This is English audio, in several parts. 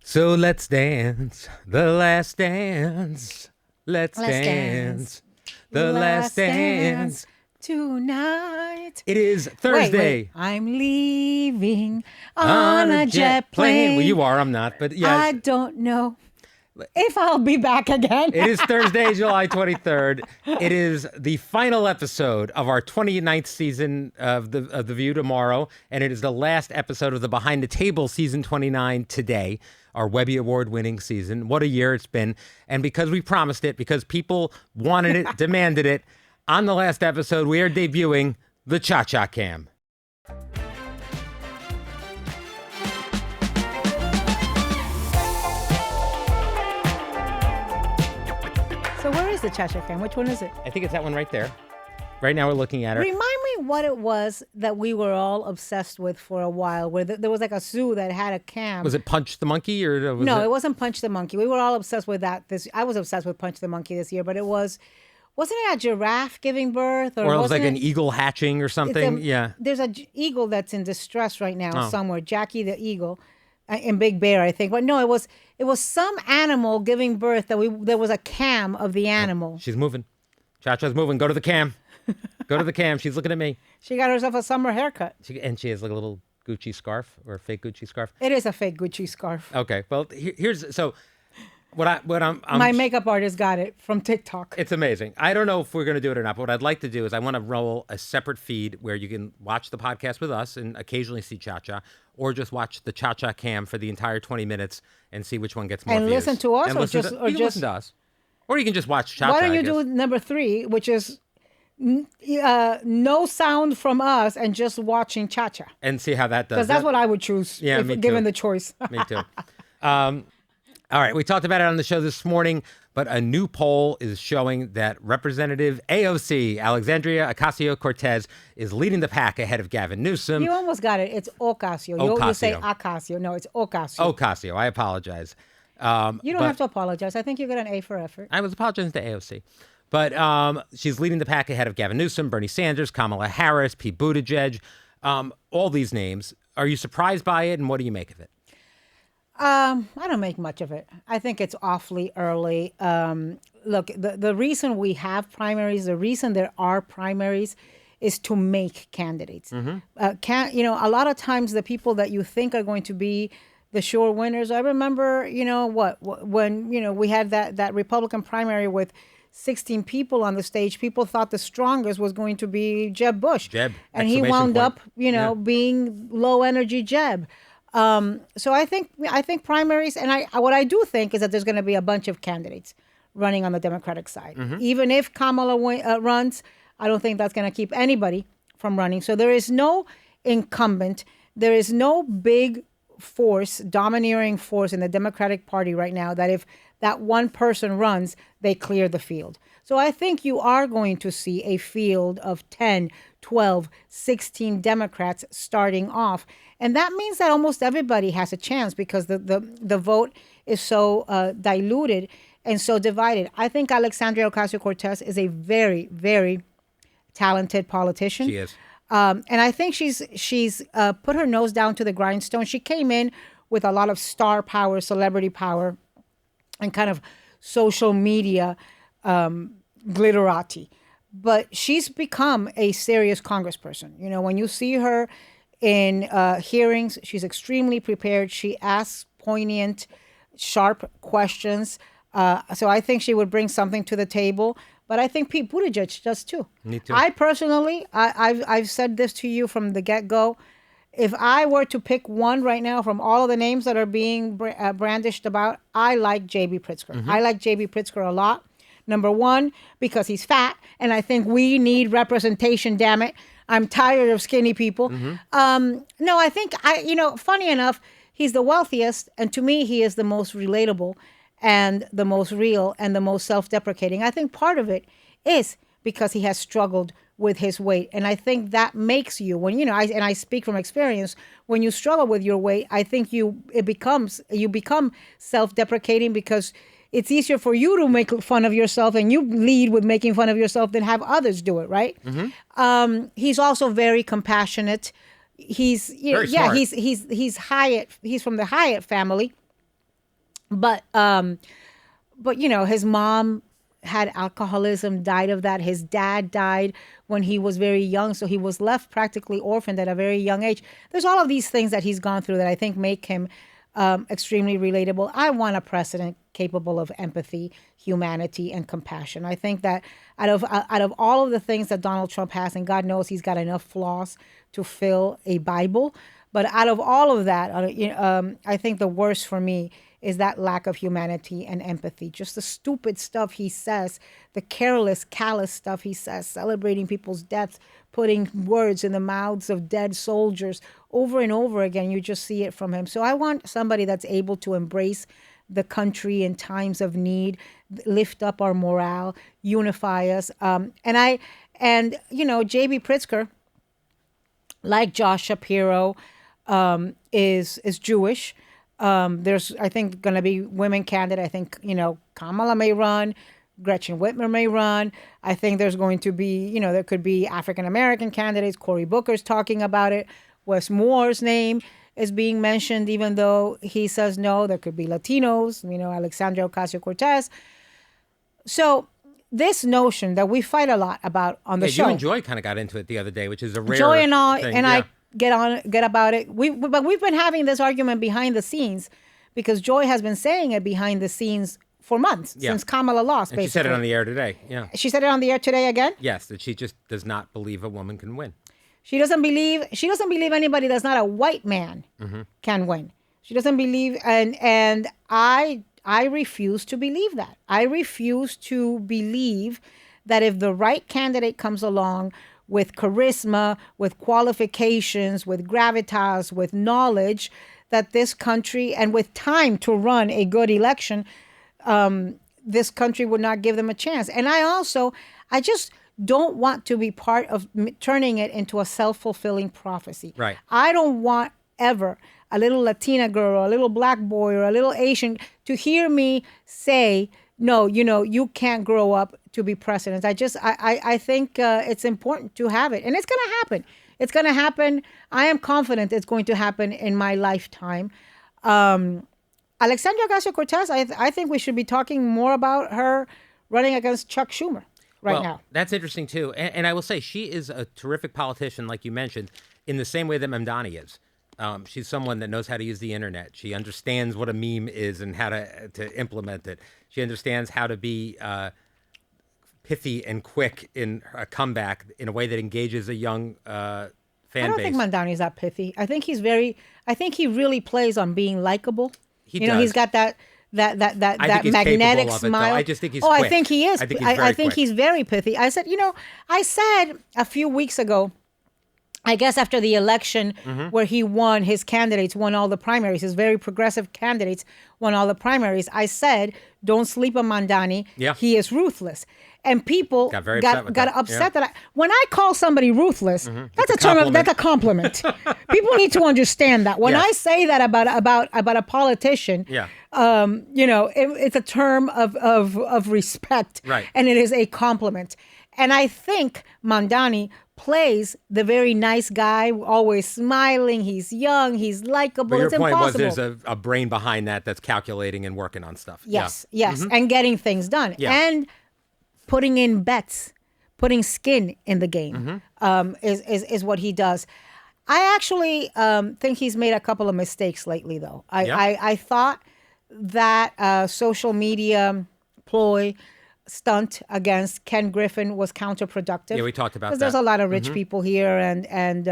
So let's dance, the last dance. Let's dance, the last dance. Tonight. It is Thursday. Wait. I'm leaving on a jet plane. Well, you are, I'm not, but yes. I don't know if I'll be back again. It is Thursday, July 23rd. It is the final episode of our 29th season of the View tomorrow, and it is the last episode of the Behind the Table season 29 today, our Webby Award-winning season. What a year it's been. And because we promised it, because people wanted it, demanded it, on the last episode, we are debuting the Cha-Cha Cam. So where is the Cha-Cha Cam? Which one is it? I think it's that one right there. Right now we're looking at her. Remind me what it was that we were all obsessed with for a while, where there was like a zoo that had a cam. Was it Punch the Monkey? Or was No, it wasn't Punch the Monkey. We were all obsessed with that. I was obsessed with Punch the Monkey this year, but it wasn't it a giraffe giving birth? Or it was like an eagle hatching or something? Yeah. There's an eagle that's in distress right now somewhere. Jackie the eagle in Big Bear, I think. But no, it was some animal giving birth there was a cam of the animal. Oh, she's moving. Cha-Cha's moving. Go to the cam. Go to the cam. She's looking at me. She got herself a summer haircut. And she has like a little Gucci scarf or a fake Gucci scarf. It is a fake Gucci scarf. Okay. Well, here's so what I'm my makeup artist got it from TikTok. It's amazing. I don't know if we're going to do it or not, but what I'd like to do is I want to roll a separate feed where you can watch the podcast with us and occasionally see Cha-Cha, or just watch the Cha-Cha Cam for the entire 20 minutes and see which one gets more and views. Listen to us, and or listen just listen to us, or you can just watch Cha-Cha. Why don't you do number 3, which is no sound from us and just watching Cha-Cha, and see how that does? Because that's what I would choose. Yeah, me too. Given the choice. Me too. All right, we talked about it on the show this morning, but a new poll is showing that Representative AOC, Alexandria Ocasio-Cortez, is leading the pack ahead of Gavin Newsom. You almost got it. It's Ocasio. You say Ocasio. No, it's Ocasio. Ocasio. I apologize. You don't have to apologize. I think you got an A for effort. I was apologizing to AOC. But she's leading the pack ahead of Gavin Newsom, Bernie Sanders, Kamala Harris, Pete Buttigieg, all these names. Are you surprised by it, and what do you make of it? I don't make much of it. I think it's awfully early. Look, the reason we have primaries, the reason there are primaries is to make candidates. Mm-hmm. A lot of times the people that you think are going to be the sure winners. I remember, when, we had that Republican primary with 16 people on the stage, people thought the strongest was going to be Jeb Bush. And he wound up, being low energy Jeb. So I think primaries, and what I do think is that there's going to be a bunch of candidates running on the Democratic side. Mm-hmm. Even if Kamala runs, I don't think that's going to keep anybody from running. So there is no incumbent. There is no big force, domineering force in the Democratic Party right now that if that one person runs, they clear the field. So I think you are going to see a field of 10, 12, 16 Democrats starting off. And that means that almost everybody has a chance because the vote is so diluted and so divided. I think Alexandria Ocasio-Cortez is a very, very talented politician. She is. And I think she's put her nose down to the grindstone. She came in with a lot of star power, celebrity power, and kind of social media glitterati. But she's become a serious congressperson. When you see her in hearings, she's extremely prepared. She asks poignant, sharp questions. So I think she would bring something to the table. But I think Pete Buttigieg does too. Me too. I personally, I've said this to you from the get-go. If I were to pick one right now from all of the names that are being brandished about, I like JB Pritzker. Mm-hmm. I like JB Pritzker a lot. Number one, because he's fat, and I think we need representation, damn it. I'm tired of skinny people. Mm-hmm. No, I think, funny enough, he's the wealthiest, and to me, he is the most relatable and the most real and the most self-deprecating. I think part of it is because he has struggled with his weight. And I think that makes you, when, I speak from experience, when you struggle with your weight, I think you become self-deprecating because it's easier for you to make fun of yourself and you lead with making fun of yourself than have others do it, right? Mm-hmm. He's also very compassionate. He's very smart. He's Hyatt. He's from the Hyatt family. But his mom had alcoholism, died of that. His dad died when he was very young, so he was left practically orphaned at a very young age. There's all of these things that he's gone through that I think make him extremely relatable. I want a president capable of empathy, humanity, and compassion. I think that out of all of the things that Donald Trump has, and God knows he's got enough flaws to fill a Bible, but out of all of that, I think the worst for me is that lack of humanity and empathy. Just the stupid stuff he says, the careless, callous stuff he says, celebrating people's deaths, putting words in the mouths of dead soldiers over and over again. You just see it from him. So I want somebody that's able to embrace the country in times of need, lift up our morale, unify us. JB Pritzker, like Josh Shapiro, is Jewish. There's, I think, going to be women candidate. I think, Kamala may run. Gretchen Whitmer may run. I think there's going to be, there could be African-American candidates. Cory Booker's talking about it. Wes Moore's name is being mentioned, even though he says no. There could be Latinos, Alexandria Ocasio-Cortez. So this notion that we fight a lot about on the show. You and Joy kind of got into it the other day, which is a rare Joy and I, thing. and I get about it. But we've been having this argument behind the scenes because Joy has been saying it behind the scenes for months since Kamala lost. And basically, she said it on the air today. Yeah, she said it on the air today again. Yes, that she just does not believe a woman can win. She doesn't believe anybody that's not a white man can win. She doesn't believe, and I refuse to believe that. I refuse to believe that if the right candidate comes along with charisma, with qualifications, with gravitas, with knowledge, that this country, and with time to run a good election, this country would not give them a chance. And I just don't want to be part of turning it into a self-fulfilling prophecy. Right. I don't want ever a little Latina girl or a little black boy or a little Asian to hear me say, no, you can't grow up to be president. I think it's important to have it. And it's going to happen. It's going to happen. I am confident it's going to happen in my lifetime. Alexandria Ocasio-Cortez, I think we should be talking more about her running against Chuck Schumer now. That's interesting, too. And I will say she is a terrific politician, like you mentioned, in the same way that Mamdani is. She's someone that knows how to use the internet. She understands what a meme is and how to implement it. She understands how to be pithy and quick in a comeback in a way that engages a young fan base. I don't think Mamdani's that pithy. I think he really plays on being likable. He does. He's got that magnetic smile. I just think he's quick. I think he is. I think he's very pithy. I said a few weeks ago, I guess after the election where he won, his candidates won all the primaries, his very progressive candidates won all the primaries. I said, don't sleep on Mamdani. Yeah. He is ruthless. And people got upset that when I call somebody ruthless, that's a compliment. People need to understand that. When I say that about a politician, it's a term of respect, right? And it is a compliment. And I think Mamdani plays the very nice guy, always smiling. He's young. He's likable. But your point was there's a brain behind that's calculating and working on stuff. Yes, and getting things done. Yeah. And putting in bets, putting skin in the game is what he does. I actually think he's made a couple of mistakes lately, though. I thought that social media ploy stunt against Ken Griffin was counterproductive. Yeah, we talked about that. Because there's a lot of rich people here, and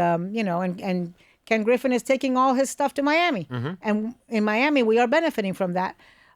Ken Griffin is taking all his stuff to Miami, and in Miami we are benefiting from that.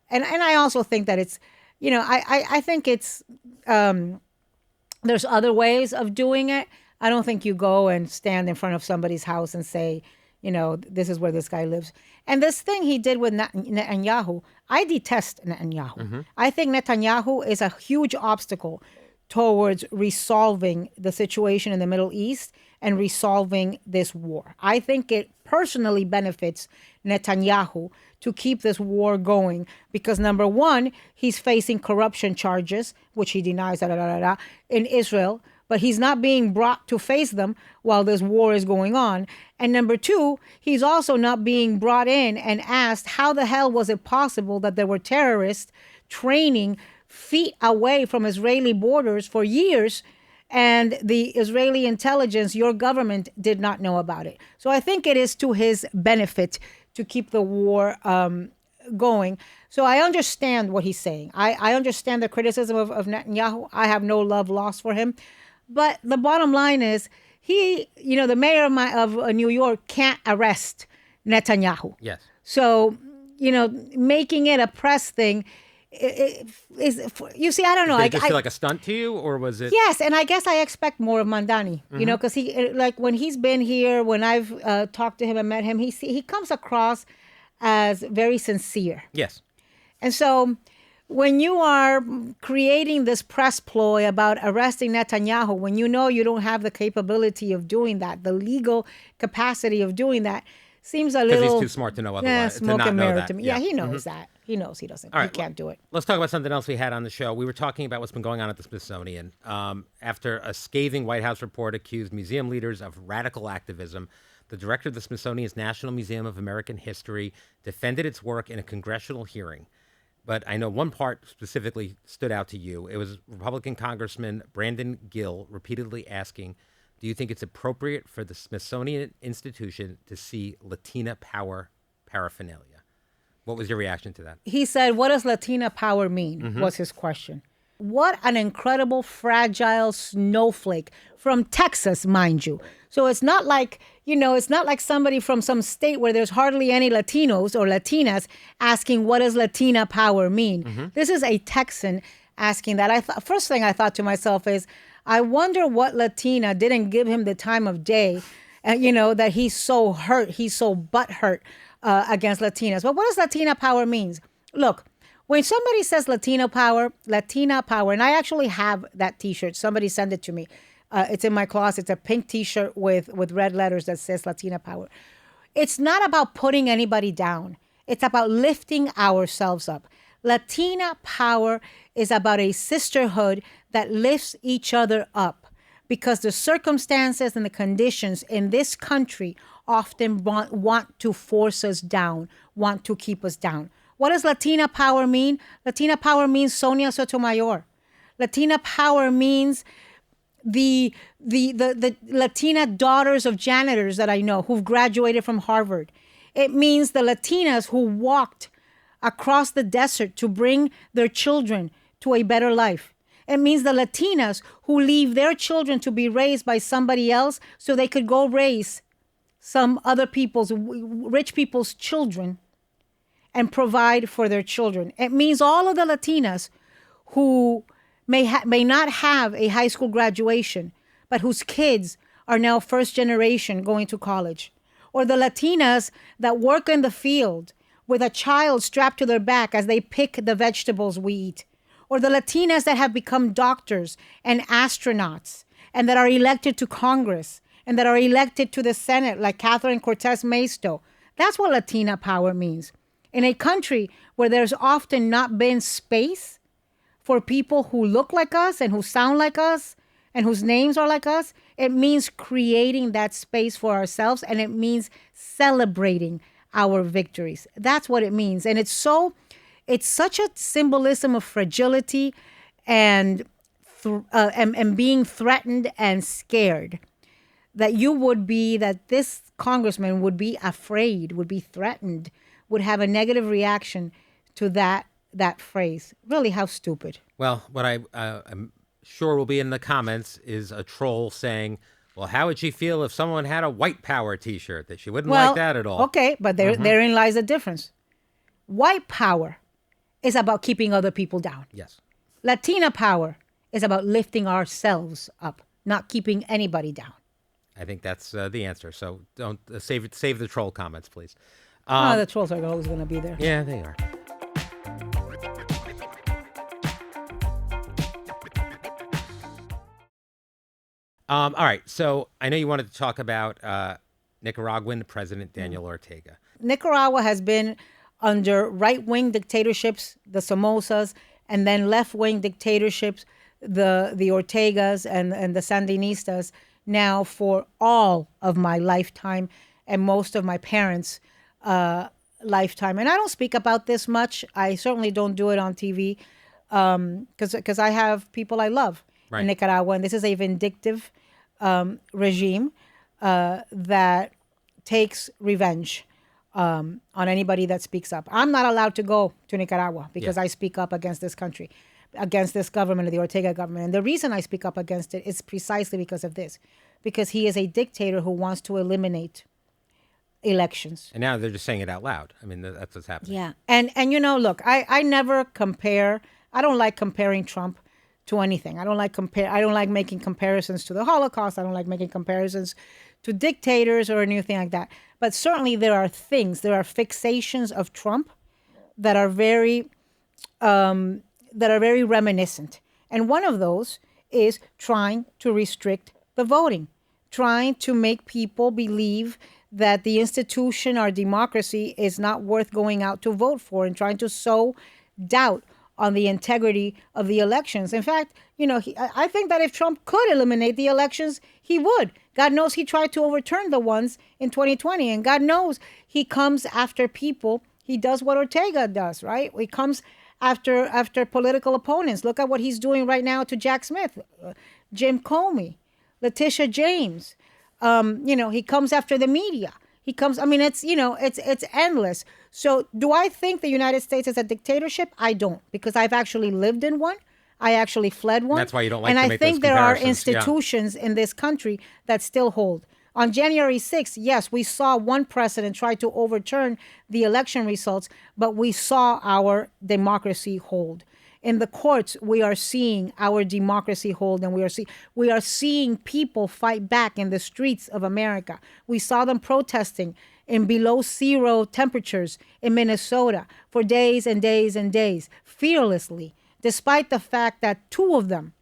And I also think that it's, I think it's there's other ways of doing it. I don't think you go and stand in front of somebody's house and say, this is where this guy lives. And this thing he did with Netanyahu, I detest Netanyahu. I think Netanyahu is a huge obstacle towards resolving the situation in the Middle East and resolving this war. I think it personally benefits Netanyahu to keep this war going because, number one, he's facing corruption charges, which he denies, in Israel, but he's not being brought to face them while this war is going on. And number two, he's also not being brought in and asked, how the hell was it possible that there were terrorists training feet away from Israeli borders for years, and the Israeli intelligence, your government, did not know about it? So I think it is to his benefit to keep the war going. So I understand what he's saying. I understand the criticism of Netanyahu. I have no love lost for him. But the bottom line is, the mayor of New York can't arrest Netanyahu. Yes. So, making it a press thing is, you see, I don't know. Did it just feel like a stunt to you, or was it? Yes, and I guess I expect more of Mandani, because he, like, when he's been here, when I've talked to him and met him, he comes across as very sincere. Yes. And so when you are creating this press ploy about arresting Netanyahu, when you know you don't have the capability of doing that, the legal capacity of doing that, seems a little... Because he's too smart to know otherwise. Smoke and mirror to that. me. Yeah, he knows that. He knows he doesn't. He can't do it. Let's talk about something else we had on the show. We were talking about what's been going on at the Smithsonian. After a scathing White House report accused museum leaders of radical activism, the director of the Smithsonian's National Museum of American History defended its work in a congressional hearing. But I know one part specifically stood out to you. It was Republican Congressman Brandon Gill repeatedly asking, do you think it's appropriate for the Smithsonian Institution to see Latina power paraphernalia? What was your reaction to that? He said, what does Latina power mean? Was his question. What an incredible, fragile snowflake from Texas, mind you. So it's not like, it's not like somebody from some state where there's hardly any Latinos or Latinas asking, what does Latina power mean? This is a Texan asking that. First thing I thought to myself is, I wonder what Latina didn't give him the time of day, that he's so hurt, he's so butthurt against Latinas. But what does Latina power means? Look, when somebody says Latina power, and I actually have that T-shirt. Somebody sent it to me. It's in my closet. It's a pink T-shirt with red letters that says Latina power. It's not about putting anybody down. It's about lifting ourselves up. Latina power is about a sisterhood that lifts each other up, because the circumstances and the conditions in this country often want to force us down, want to keep us down. What does Latina power mean? Latina power means Sonia Sotomayor. Latina power means the Latina daughters of janitors that I know who've graduated from Harvard. It means the Latinas who walked across the desert to bring their children to a better life. It means the Latinas who leave their children to be raised by somebody else so they could go raise some other rich people's children and provide for their children. It means all of the Latinas who may not have a high school graduation, but whose kids are now first generation going to college. Or the Latinas that work in the field with a child strapped to their back as they pick the vegetables we eat. Or the Latinas that have become doctors and astronauts and that are elected to Congress and that are elected to the Senate like Catherine Cortez Masto. That's what Latina power means. In a country where there's often not been space for people who look like us and who sound like us and whose names are like us, it means creating that space for ourselves, and it means celebrating our victories. That's what it means. And it's such a symbolism of fragility and being threatened and scared that this congressman would be afraid, would be threatened, would have a negative reaction to that phrase. Really, how stupid. Well, what I'm sure will be in the comments is a troll saying, well, how would she feel if someone had a white power T-shirt? That she wouldn't like that at all. Okay, but therein lies the difference. White power is about keeping other people down. Yes. Latina power is about lifting ourselves up, not keeping anybody down. I think that's the answer. So don't save the troll comments, please. The trolls are always going to be there. Yeah, they are. All right. So I know you wanted to talk about Nicaraguan President Daniel Ortega. Nicaragua has been under right-wing dictatorships, the Somozas, and then left-wing dictatorships the Ortegas and the Sandinistas now for all of my lifetime and most of my parents' lifetime. And I don't speak about this much. I certainly don't do it on TV because I have people I love in Nicaragua, and this is a vindictive regime that takes revenge on anybody that speaks up. I'm not allowed to go to Nicaragua because I speak up against this country, against this government, the Ortega government. And the reason I speak up against it is precisely because of this, because he is a dictator who wants to eliminate elections. And now they're just saying it out loud. I mean, that's what's happening. Yeah. And look, I never compare. I don't like comparing Trump to anything. I don't like making comparisons to the Holocaust. I don't like making comparisons to dictators or anything like that. But certainly there are fixations of Trump that are very reminiscent. And one of those is trying to restrict the voting, trying to make people believe that the institution, our democracy, is not worth going out to vote for, and trying to sow doubt on the integrity of the elections. In fact, I think that if Trump could eliminate the elections, he would. God knows he tried to overturn the ones in 2020, and God knows he comes after people. He does what Ortega does, right? He comes after political opponents. Look at what he's doing right now to Jack Smith, Jim Comey, Letitia James. He comes after the media. It's endless. So do I think the United States is a dictatorship? I don't, because I've actually lived in one. I actually fled one. That's why you don't like and to I make think those there are comparisons. institutions in this country that still hold. On January 6th, yes, we saw one president try to overturn the election results, but we saw our democracy hold. In the courts, we are seeing our democracy hold, and we are seeing people fight back in the streets of America. We saw them protesting in below zero temperatures in Minnesota for days and days and days, fearlessly, despite the fact that 2 of them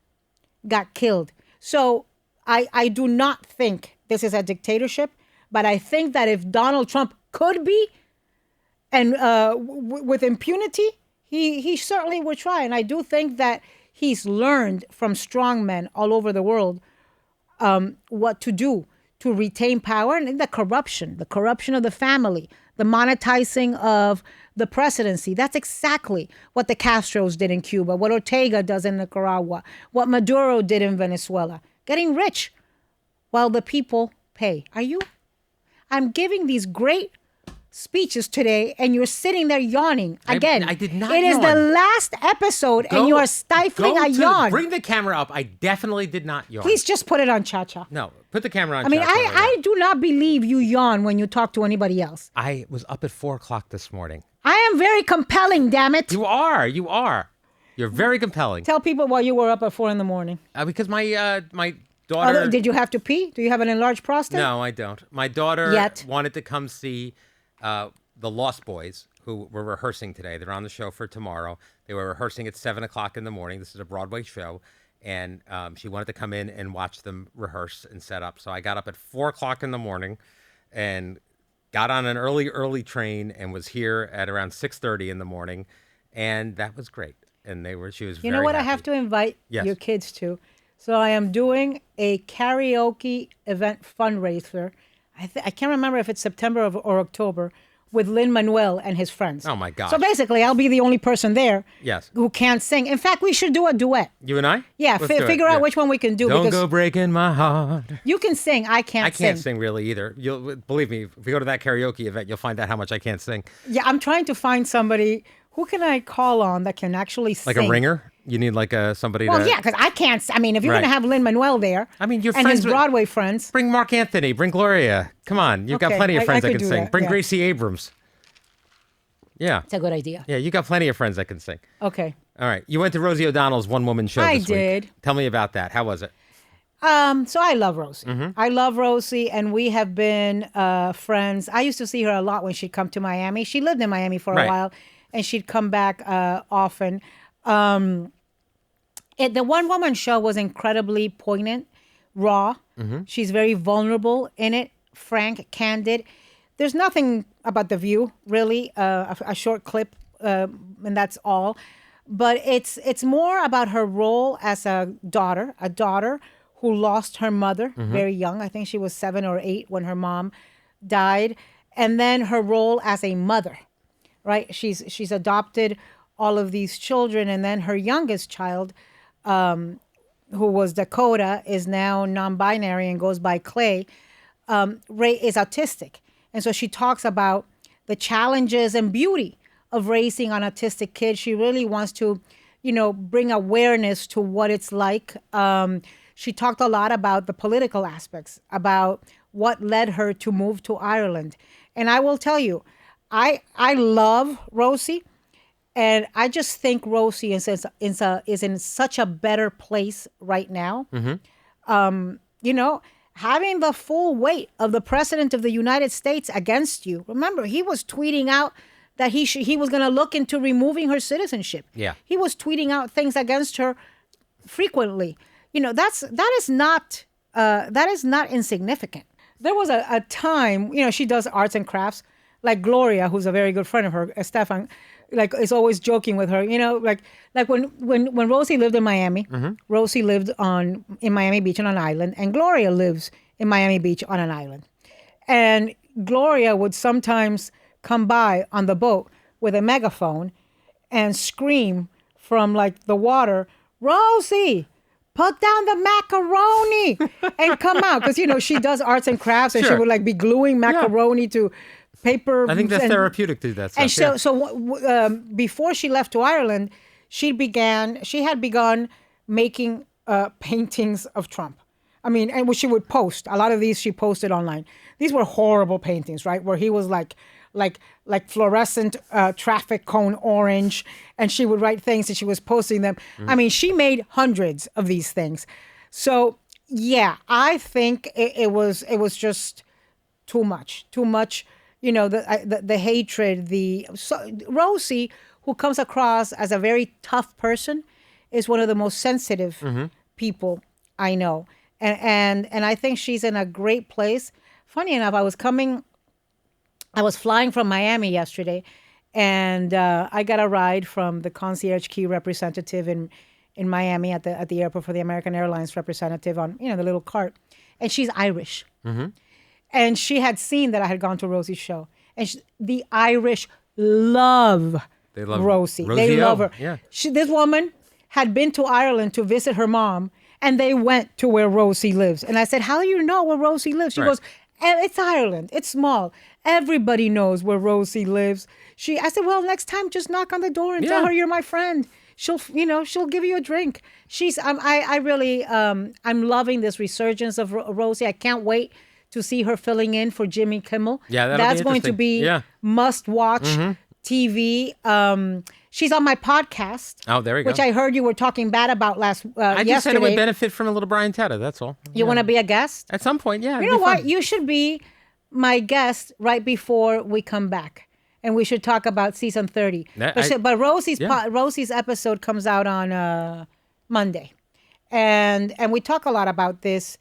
got killed. So I do not think this is a dictatorship, but I think that if Donald Trump could be, and with impunity, he certainly would try. And I do think that he's learned from strongmen all over the world what to do to retain power, and the corruption of the family, the monetizing of the presidency. That's exactly what the Castros did in Cuba, what Ortega does in Nicaragua, what Maduro did in Venezuela. Getting rich while the people pay. I'm giving these great speeches today, and you're sitting there yawning again. I did not It is yawn. the last episode, and you are stifling a yawn. Bring the camera up. I definitely did not yawn. Please just put it on Cha-Cha. No, put the camera on. I mean, Cha-Cha right I now. do not believe you yawn when you talk to anybody else. I was up at 4:00 this morning. I am very compelling, damn it. You are. You're very compelling. Tell people why you were up at 4 a.m. Because my daughter. Did you have to pee? Do you have an enlarged prostate? No, I don't. My daughter Yet. wanted to come see the Lost Boys, who were rehearsing today. They're on the show for tomorrow. They were rehearsing at 7:00 in the morning. This is a Broadway show. And she wanted to come in and watch them rehearse and set up. So I got up at 4:00 in the morning and got on an early train and was here at around 6:30 in the morning. And that was great. And she was very You know what happy. I have to invite Yes. your kids to? So I am doing a karaoke event fundraiser. I can't remember if it's September or October, with Lin-Manuel and his friends. Oh, my gosh. So basically, I'll be the only person there Yes. who can't sing. In fact, we should do a duet. You and I? Yeah, Let's do it. figure out Yeah. which one we can do. Don't because go breaking my heart. you can sing, I can't sing. I can't sing really either. You'll believe me. If we go to that karaoke event, you'll find out how much I can't sing. Yeah, I'm trying to find somebody. Who can I call on that can actually sing? Like a ringer? You need like somebody Well, to... yeah, because I can't. I mean, if you're Right. going to have Lin-Manuel there, I mean, you're and friends his with- Broadway friends. Bring Mark Anthony. Bring Gloria. Come on. You've got Okay, plenty of I friends that could can do sing. that, Bring yeah. Gracie Abrams. Yeah. It's a good idea. Yeah, you got plenty of friends that can sing. Okay. All right. You went to Rosie O'Donnell's one-woman show I this week. did. Tell me about that. How was it? So I love Rosie. Mm-hmm. I love Rosie, and we have been friends. I used to see her a lot when she'd come to Miami. She lived in Miami for a Right. while, and she'd come back often. The one-woman show was incredibly poignant, raw. Mm-hmm. She's very vulnerable in it, frank, candid. There's nothing about The View, really, a short clip, and that's all. but it's more about her role as a daughter who lost her mother very young. I think she was 7 or 8 when her mom died, and then her role as a mother, right? She's adopted all of these children, and then her youngest child, who was Dakota, is now non-binary and goes by Clay. Ray is autistic, and so she talks about the challenges and beauty of raising an autistic kid. She really wants to, bring awareness to what it's like. She talked a lot about the political aspects, about what led her to move to Ireland. And I will tell you, I love Rosie, and I just think Rosie is in such a better place right now. Having the full weight of the president of the United States against you. Remember, he was tweeting out that he was going to look into removing her citizenship. Yeah. He was tweeting out things against her frequently. That is not insignificant. There was a time, she does arts and crafts, like Gloria, who's a very good friend of her, Stefan, like is always joking with her, like when Rosie lived in Miami, Rosie lived in Miami Beach on an island, and Gloria lives in Miami Beach on an island. And Gloria would sometimes come by on the boat with a megaphone and scream from like the water, "Rosie, put down the macaroni and come out." Because, she does arts and crafts, and she would like be gluing macaroni to paper. I think that's therapeutic to do that stuff. And so before she left to Ireland, she had begun making paintings of Trump. I mean, and she would post. A lot of these she posted online. These were horrible paintings, right? Where he was like fluorescent traffic cone orange, and she would write things and she was posting them. I mean, she made hundreds of these things. So yeah, I think it was just too much. The hatred. Rosie, who comes across as a very tough person, is one of the most sensitive people I know, and I think she's in a great place. Funny enough, I was flying from Miami yesterday, and I got a ride from the concierge key representative in Miami at the airport for the American Airlines representative on the little cart, and she's Irish, and she had seen that I had gone to Rosie's show, and the Irish love Rosie. They love her. Yeah. This woman had been to Ireland to visit her mom, and they went to where Rosie lives, and I said, "How do you know where Rosie lives?" She goes, "It's Ireland. It's small. Everybody knows where Rosie lives." I said, "Well, next time, just knock on the door and tell her you're my friend. She'll give you a drink." I'm loving this resurgence of Rosie. I can't wait to see her filling in for Jimmy Kimmel. Yeah, that's going to be must-watch TV. She's on my podcast. Oh, there we go. Which I heard you were talking bad about yesterday. I just said it would benefit from a little Brian Teta. That's all. You want to be a guest? At some point, yeah. You know what? You should be my guest right before we come back, and we should talk about season 30. But Rosie's episode comes out on Monday, and we talk a lot about this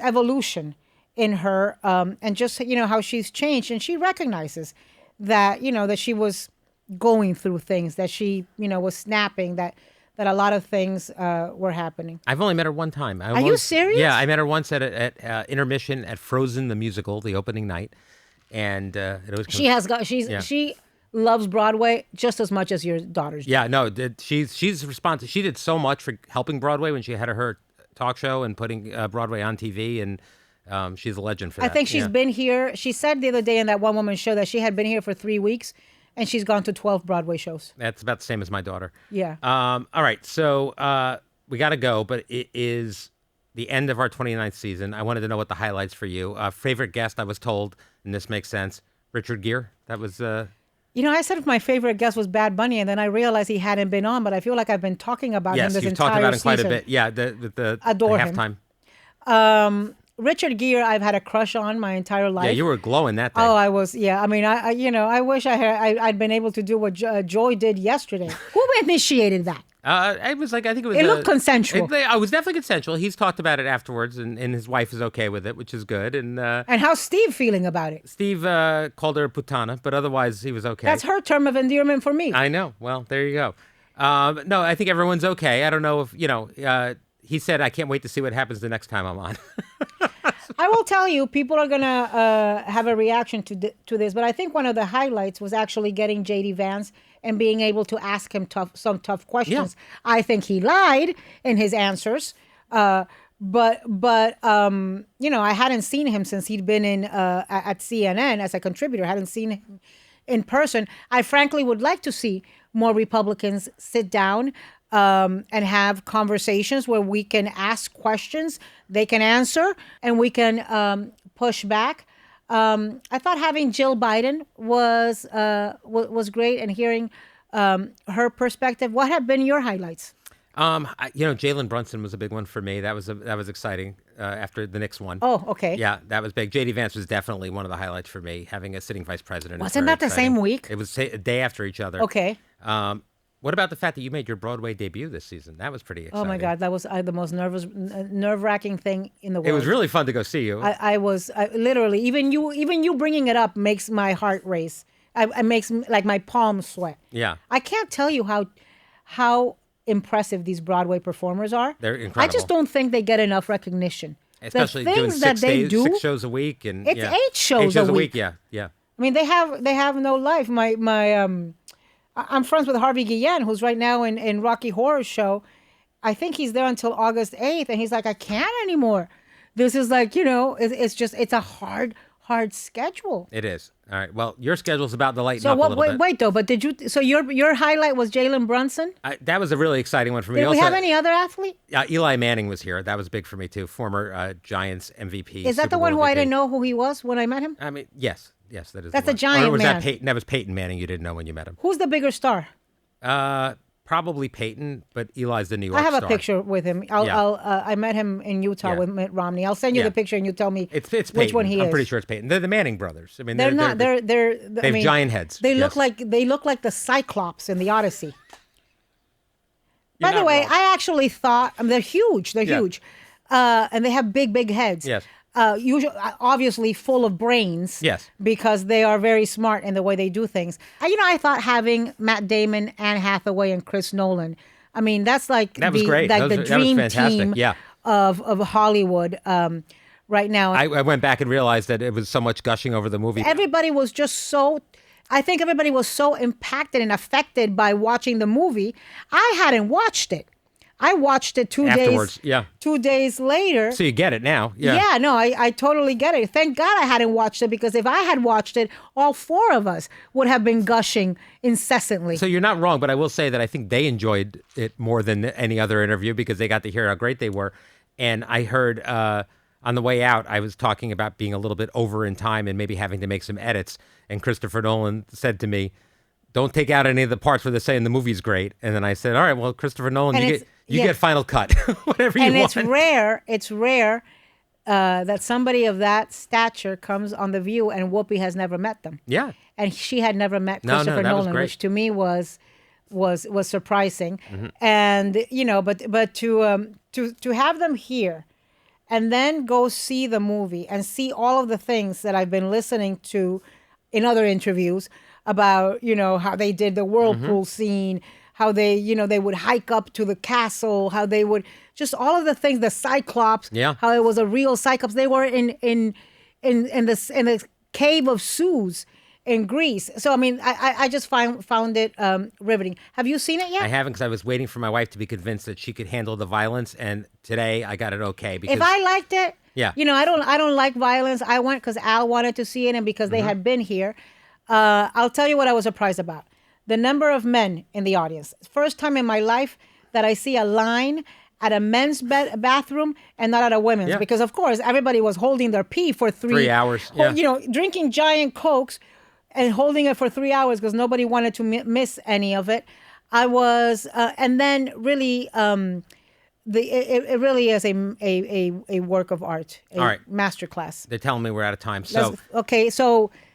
evolution in her, and just how she's changed, and she recognizes that that she was going through things, that she was snapping, that a lot of things were happening. I've only met her one time. Are you serious? Yeah, I met her once at intermission at Frozen the musical, the opening night, and it was. She loves Broadway just as much as your daughters do. Yeah, no, she's responsive. She did so much for helping Broadway when she had her talk show and putting Broadway on TV, and she's a legend for that. I think she's been here. She said the other day in that one woman show that she had been here for 3 weeks. And she's gone to 12 Broadway shows. That's about the same as my daughter. Yeah. All right. So we got to go, but it is the end of our 29th season. I wanted to know what the highlights for you. Favorite guest, I was told, and this makes sense, Richard Gere. That was... I said my favorite guest was Bad Bunny, and then I realized he hadn't been on, but I feel like I've been talking about him this entire season. Yes, you've talked about him quite a bit. Yeah, the Adore halftime. Him. Richard Gere, I've had a crush on my entire life. Yeah, you were glowing that day. Oh, I was. Yeah, I mean, I wish I'd been able to do what Joy did yesterday. Who initiated that? I think it was. It looked consensual. It was definitely consensual. He's talked about it afterwards, and his wife is okay with it, which is good. And how's Steve feeling about it? Steve called her putana, but otherwise he was okay. That's her term of endearment for me. I know. Well, there you go. No, I think everyone's okay. I don't know if, he said, I can't wait to see what happens the next time I'm on. I will tell you, people are going to have a reaction to this, but I think one of the highlights was actually getting J.D. Vance and being able to ask him some tough questions. Yeah. I think he lied in his answers, but I hadn't seen him since he'd been in at CNN as a contributor. I hadn't seen him in person. I frankly would like to see more Republicans sit down and have conversations where we can ask questions, they can answer, and we can push back. I thought having Jill Biden was great, and hearing her perspective. What have been your highlights? Jalen Brunson was a big one for me. That was exciting after the Knicks won. Oh, okay. Yeah, that was big. J.D. Vance was definitely one of the highlights for me. Having a sitting vice president. Wasn't that the same week? It was a day after each other. Okay. What about the fact that you made your Broadway debut this season? That was pretty exciting. Oh my God, that was the most nerve-wracking thing in the world. It was really fun to go see you. I was literally, even you bringing it up makes my heart race. It makes like my palms sweat. Yeah. I can't tell you how impressive these Broadway performers are. They're incredible. I just don't think they get enough recognition. Especially doing 6 shows a week, and it's 8 shows a week. Yeah. I mean, they have no life. I'm friends with Harvey Guillen, who's right now in Rocky Horror Show. I think he's there until August 8th, and he's like, I can't anymore. This is like, it's a hard schedule. It is. All right. Well, your schedule's about to lighten up a little bit. Wait, though. But did you? So your highlight was Jalen Brunson? That was a really exciting one for me. Did we have any other athlete? Eli Manning was here. That was big for me too. Former Giants MVP. Is that the one who I didn't know who he was when I met him? I mean, yes, that is. That's a giant man. Or was that Peyton? That was Peyton Manning. You didn't know when you met him. Who's the bigger star? Probably Peyton, but Eli's the New York star. I have a picture with him. I met him in Utah with Mitt Romney. I'll send you the picture and you tell me it's which one he is. I'm pretty sure it's Peyton. They're the Manning brothers. I mean, they're not. They have giant heads. They look like the Cyclops in the Odyssey. By the way, I actually thought they're huge. They're huge, and they have big heads. Yes. Usually, obviously full of brains. Yes. Because they are very smart in the way they do things. I thought having Matt Damon, Anne Hathaway, and Chris Nolan. I mean, that's like that was great. Like the dream team of Hollywood right now. I went back and realized that it was so much gushing over the movie. Everybody was just I think everybody was so impacted and affected by watching the movie. I hadn't watched it. I watched it 2 afterwards, days. 2 days later. So you get it now. Yeah, no, I totally get it. Thank God I hadn't watched it, because if I had watched it, all 4 of us would have been gushing incessantly. So you're not wrong, but I will say that I think they enjoyed it more than any other interview, because they got to hear how great they were. And I heard on the way out, I was talking about being a little bit over in time and maybe having to make some edits. And Christopher Nolan said to me, don't take out any of the parts where they're saying the movie's great. And then I said, all right, well, Christopher Nolan, you get final cut, whatever you want. And it's rare that somebody of that stature comes on The View, and Whoopi has never met them. Yeah. And she had never met Christopher Nolan, which to me was surprising. Mm-hmm. And, but to have them here and then go see the movie and see all of the things that I've been listening to in other interviews about, how they did the whirlpool scene, how they would hike up to the castle, how they would just all of the things, the Cyclops, how it was a real Cyclops. They were in the cave of Zeus in Greece. So, I mean, I just found it riveting. Have you seen it yet? I haven't, because I was waiting for my wife to be convinced that she could handle the violence, and today I got it okay. Because if I liked it, I don't like violence. I went because Al wanted to see it and because they had been here. I'll tell you what I was surprised about. The number of men in the audience. First time in my life that I see a line at a men's bathroom and not at a women's. Yeah. Because, of course, everybody was holding their pee for 3 hours. Yeah. Drinking giant Cokes and holding it for 3 hours because nobody wanted to miss any of it. I was, and then really, it really is a work of art, All right. masterclass. They're telling me we're out of time. So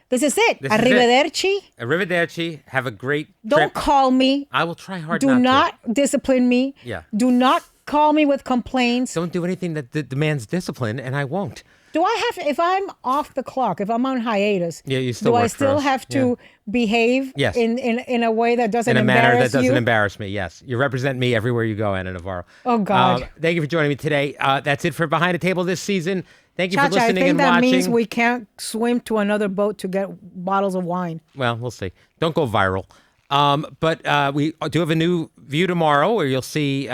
this is it. Arrivederci. Arrivederci. Have a great Don't trip. call me. I will try hard Do not discipline me. Yeah. Do not call me with complaints. Don't do anything that demands discipline, and I won't. Do I have, if I'm off the clock, if I'm on hiatus, Yeah, you still do I work for still us. have to behave Yes. in a way that doesn't In a manner that doesn't you? embarrass me, yes. You represent me everywhere you go, Anna Navarro. Oh, God. Thank you for joining me today. That's it for Behind the Table this season. Thank you for Chacha, I listening think and that watching. means we can't swim to another boat to get bottles of wine. Well, we'll see. Don't go viral. But we do have a new View tomorrow where you'll see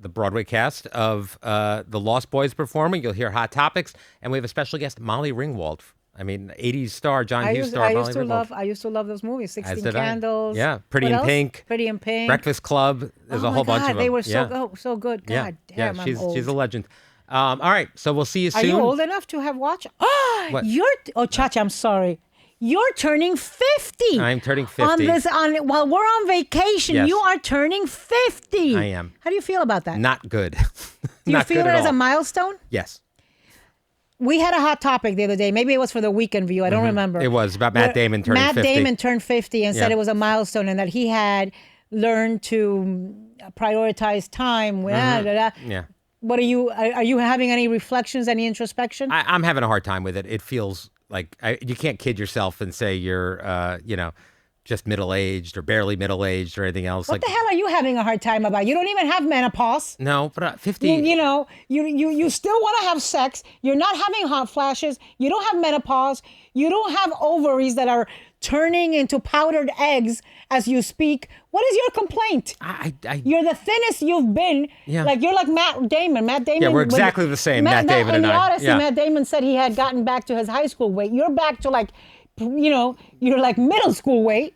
the Broadway cast of The Lost Boys performing. You'll hear Hot Topics. And we have a special guest, Molly Ringwald. I mean, 80s star, John Hughes star, Molly Ringwald. I used to love those movies. 16 As did I. Candles. Yeah, Pretty What in else? Pink. Pretty in Pink. Breakfast Club. There's a whole bunch of them. They were Yeah. so good. God damn, yeah. I'm old. She's a legend. All right, so we'll see you soon. Are you old enough to have watched? What? Chacha, I'm sorry. You're turning 50. I'm turning 50. While we're on vacation, Yes. you are turning 50. I am. How do you feel about that? Not good. Do you feel it as a milestone? Yes. We had a hot topic the other day. Maybe it was for the Weekend View. I don't remember. It was about Matt Damon turning 50. Matt Damon turned 50 and said Yeah. it was a milestone and that he had learned to prioritize time. Yeah. What are you having any reflections, any introspection? I'm having a hard time with it. It feels like you can't kid yourself and say you're, just middle-aged or barely middle-aged or anything else. What the hell are you having a hard time about? You don't even have menopause. No, but 50. You still want to have sex. You're not having hot flashes. You don't have menopause. You don't have ovaries that are turning into powdered eggs as you speak. What is your complaint? You're the thinnest you've been. Yeah. Like you're like Matt Damon. Matt Damon. Yeah, we're exactly the same, Matt Damon and in the I. Odyssey, Yeah. Matt Damon said he had gotten back to his high school weight. You're back to you're like middle school weight.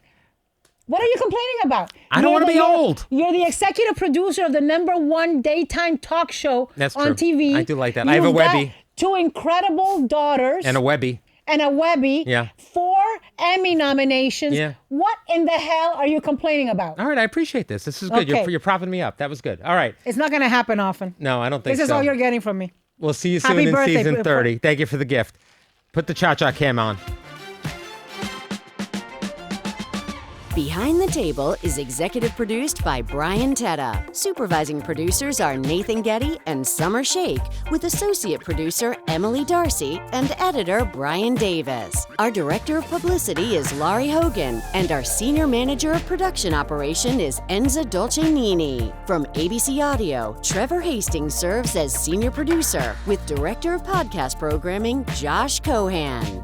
What are you complaining about? I don't want to be old. You're the executive producer of the #1 daytime talk show That's on true. TV. I do like that. I have a You've got Webby. 2 incredible daughters. And a Webby. And a Webby. Yeah. 4 Emmy nominations. Yeah. What in the hell are you complaining about? All right, I appreciate this. This is good. Okay. You're propping me up. That was good. All right. It's not going to happen often. No, I don't think so. This is all you're getting from me. We'll see you soon Happy in birthday, season 30. Thank you for the gift. Put the cha-cha cam on. Behind the Table is executive produced by Brian Teta. Supervising producers are Nathan Getty and Summer Shake, with associate producer Emily Darcy and editor Brian Davis. Our director of publicity is Laurie Hogan, and our senior manager of production operation is Enza Dolcenini. From ABC Audio, Trevor Hastings serves as senior producer, with director of podcast programming Josh Cohan.